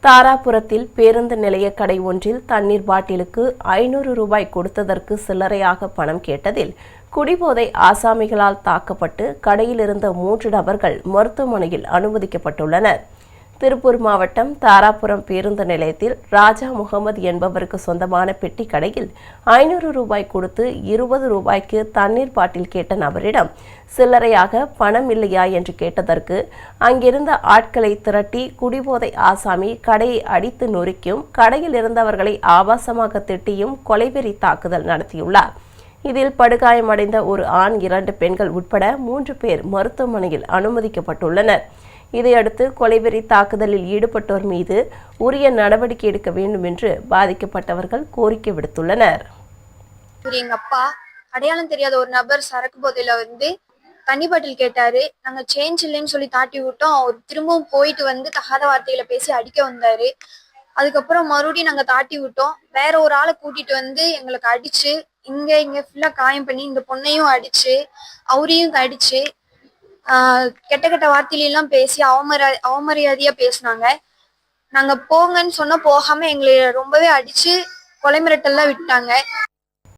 தாராபுரத்தில் பேருந்து நிலைய கடை ஒன்றில் தண்ணீர் பாட்டிலுக்கு 500 ரூபாய் கொடுத்ததற்கு சில்லறையாக பணம் கேட்டதில் குடிபோதை ஆசாமிகளால் தாக்கப்பட்டு கடையில் இருந்த 3 நபர்கள் மருத்துவமனையில் அனுமதிக்கப்பட்டுள்ளனர். திருப்பூர் மாவட்டம் தாராபுரம் பேருந்து நிலையத்தில் ராஜா முகமது என்பவருக்கு சொந்தமான பெட்டி கடையில் 500 ரூபாய் கொடுத்து 20 ரூபாய்க்கு தண்ணீர் பாட்டில் கேட்ட நபரிடம் சில்லறையாக பணம் இல்லையா என்று கேட்டதற்கு அங்கிருந்த ஆட்களை திரட்டி குடிபோதை ஆசாமி கடையை அடித்து நொறுக்கியும் கடையில் இருந்தவர்களை ஆபாசமாக திட்டியும் கொலைவெறி தாக்குதல் நடத்தியுள்ளார். இதில் படுகாயமடைந்த ஒரு ஆண் 2 பெண்கள் உட்பட 3 பேர் மருத்துவமனையில் அனுமதிக்கப்பட்டுள்ளனர். இதையடுத்து கொலைவெறி தாக்குதலில் ஈடுபட்டோர் மீது உரிய நடவடிக்கை எடுக்க வேண்டும் என்று பாதிக்கப்பட்டவர்கள் கோரிக்கை விடுத்துள்ளனர். எங்க அப்பா அடையாளம் தெரியாத ஒரு நபர் சரக்கு போதையில தண்ணி பாட்டில் கேட்டாரு. நாங்க சேஞ்ச் இல்லைன்னு சொல்லி தாட்டி விட்டோம். அவர் திரும்பவும் போயிட்டு தகாத வார்த்தைகளை பேசி அடிக்க வந்தாரு. அதுக்கப்புறம் மறுபடியும் நாங்க தாட்டி விட்டோம். வேற ஒரு ஆளை கூட்டிட்டு எங்களுக்கு அடிச்சு இங்க ஃபுல்லா காயம் பண்ணி இந்த பொண்ணையும் அடிச்சு அவரையும் அடிச்சு கெட்ட கெட்ட வார்த்தையிலாம் பேசி அவமரியாதையா பேசினாங்க. நாங்க போங்கன்னு சொன்னா போகாம எங்களை ரொம்பவே அடிச்சு கொலை மிரட்டல்லாம் விட்டாங்க.